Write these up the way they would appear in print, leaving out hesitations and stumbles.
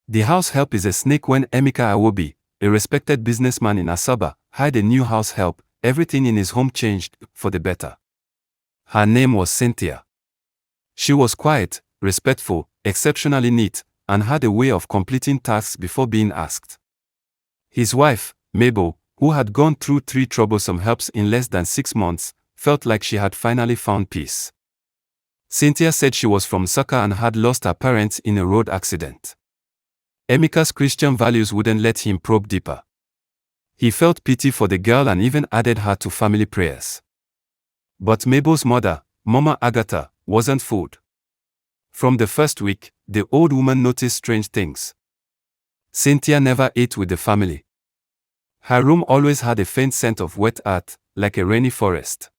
The house help is a snake. When Emeka Awobi, a respected businessman in Asaba, hired a new house help, everything in his home changed for the better. Her name was Cynthia. She was quiet, respectful, exceptionally neat, and had a way of completing tasks before being asked. His wife, Mabel, who had gone through 3 troublesome helps in less than 6 months, felt like she had finally found peace. Cynthia said she was from Saka and had lost her parents in a road accident. Emeka's Christian values wouldn't let him probe deeper. He felt pity for the girl and even added her to family prayers. But Mabel's mother, Mama Agatha, wasn't fooled. From the first week, the old woman noticed strange things. Cynthia never ate with the family. Her room always had a faint scent of wet earth, like a rainy forest.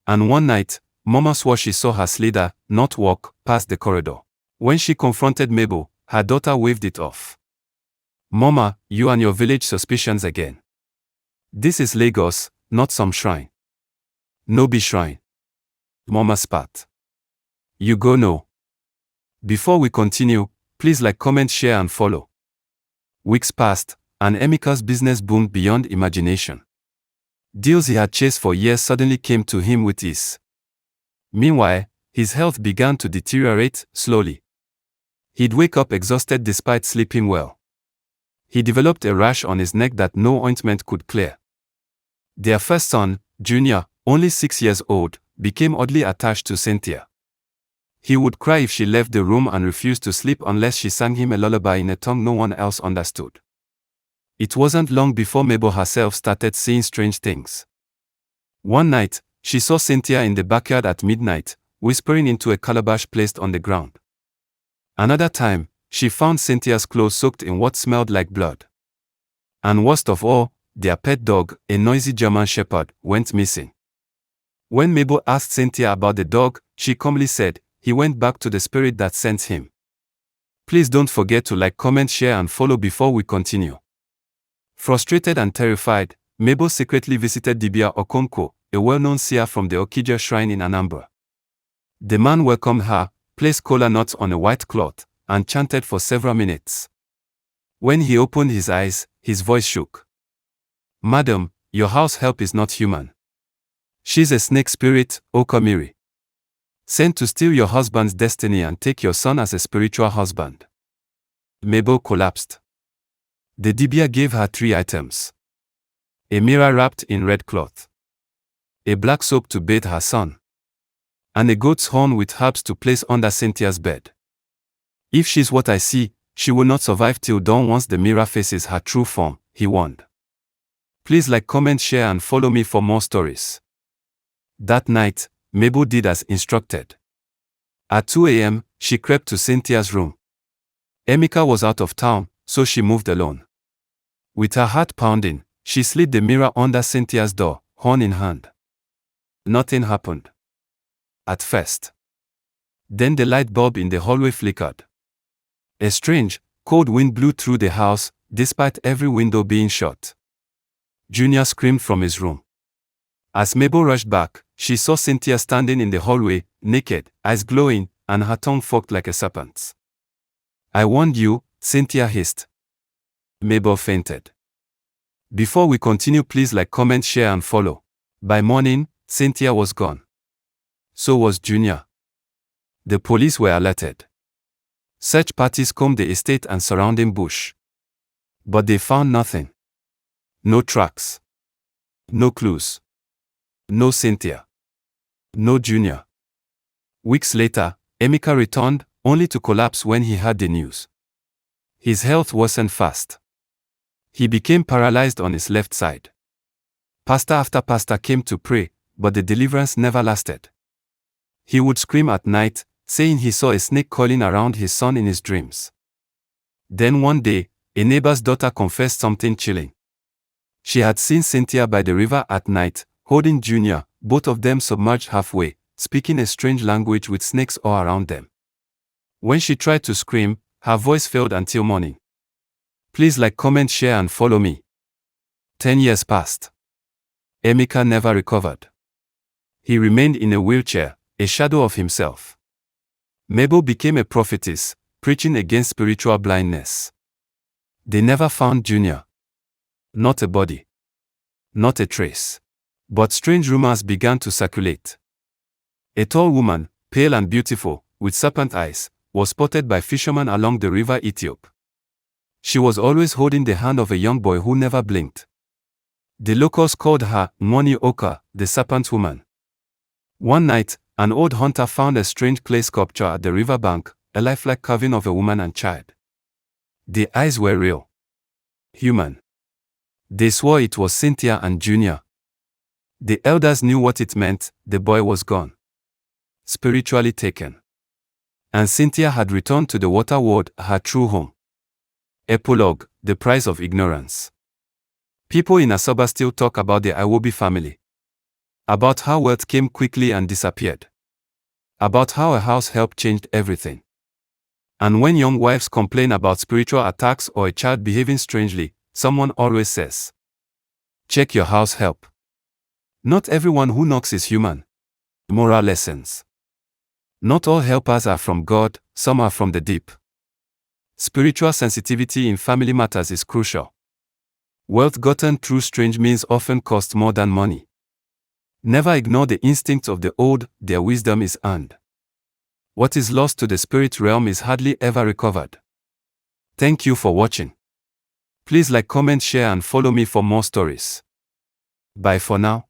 And one night, Mama swore she saw her slither, not walk, past the corridor. When she confronted Mabel, her daughter waved it off. "Mama, you and your village suspicions again. This is Lagos, not some shrine." "No be shrine." Mama spat. "You go no." Before we continue, please like, comment, share and follow. Weeks passed, and Emeka's business boomed beyond imagination. Deals he had chased for years suddenly came to him with ease. Meanwhile, his health began to deteriorate slowly. He'd wake up exhausted despite sleeping well. He developed a rash on his neck that no ointment could clear. Their first son, Junior, only 6 years old, became oddly attached to Cynthia. He would cry if she left the room and refused to sleep unless she sang him a lullaby in a tongue no one else understood. It wasn't long before Mabel herself started seeing strange things. One night, she saw Cynthia in the backyard at midnight, whispering into a calabash placed on the ground. Another time, she found Cynthia's clothes soaked in what smelled like blood. And worst of all, their pet dog, a noisy German shepherd, went missing. When Mabel asked Cynthia about the dog, she calmly said, "He went back to the spirit that sent him." Please don't forget to like, comment, share and follow before we continue. Frustrated and terrified, Mabel secretly visited Dibia Okonkwo, a well-known seer from the Okija shrine in Anambra. The man welcomed her, placed kola nuts on a white cloth, and chanted for several minutes. When he opened his eyes, his voice shook. "Madam, your house help is not human. She's a snake spirit, Okomiri. Sent to steal your husband's destiny and take your son as a spiritual husband." Mabel collapsed. The Dibia gave her 3 items. A mirror wrapped in red cloth. A black soap to bathe her son. And a goat's horn with herbs to place under Cynthia's bed. "If she's what I see, she will not survive till dawn once the mirror faces her true form," he warned. Please like, comment, share and follow me for more stories. That night, Mabel did as instructed. At 2 a.m., she crept to Cynthia's room. Emeka was out of town, so she moved alone. With her heart pounding, she slid the mirror under Cynthia's door, horn in hand. Nothing happened. At first. Then the light bulb in the hallway flickered. A strange, cold wind blew through the house, despite every window being shut. Junior screamed from his room. As Mabel rushed back, she saw Cynthia standing in the hallway, naked, eyes glowing, and her tongue forked like a serpent's. "I warned you," Cynthia hissed. Mabel fainted. Before we continue, please like, comment, share and follow. By morning, Cynthia was gone. So was Junior. The police were alerted. Search parties combed the estate and surrounding bush. But they found nothing. No tracks. No clues. No Cynthia. No Junior. Weeks later, Emeka returned, only to collapse when he heard the news. His health worsened fast. He became paralyzed on his left side. Pastor after pastor came to pray, but the deliverance never lasted. He would scream at night, saying he saw a snake coiling around his son in his dreams. Then one day, a neighbor's daughter confessed something chilling. She had seen Cynthia by the river at night, holding Junior, both of them submerged halfway, speaking a strange language with snakes all around them. When she tried to scream, her voice failed until morning. Please like, comment, share and follow me. 10 years passed. Emeka never recovered. He remained in a wheelchair, a shadow of himself. Mabel became a prophetess, preaching against spiritual blindness. They never found Junior. Not a body. Not a trace. But strange rumors began to circulate. A tall woman, pale and beautiful, with serpent eyes, was spotted by fishermen along the river Ethiop. She was always holding the hand of a young boy who never blinked. The locals called her Moni Oka, the serpent woman. One night, an old hunter found a strange clay sculpture at the riverbank, a lifelike carving of a woman and child. The eyes were real. Human. They swore it was Cynthia and Junior. The elders knew what it meant. The boy was gone. Spiritually taken. And Cynthia had returned to the water world, her true home. Epilogue: The price of ignorance. People in Asaba still talk about the Iwobi family. About how wealth came quickly and disappeared. About how a house help changed everything. And when young wives complain about spiritual attacks or a child behaving strangely, someone always says, check your house help. Not everyone who knocks is human. Moral lessons. Not all helpers are from God, some are from the deep. Spiritual sensitivity in family matters is crucial. Wealth gotten through strange means often costs more than money. Never ignore the instincts of the old, their wisdom is earned. What is lost to the spirit realm is hardly ever recovered. Thank you for watching. Please like, comment, share and follow me for more stories. Bye for now.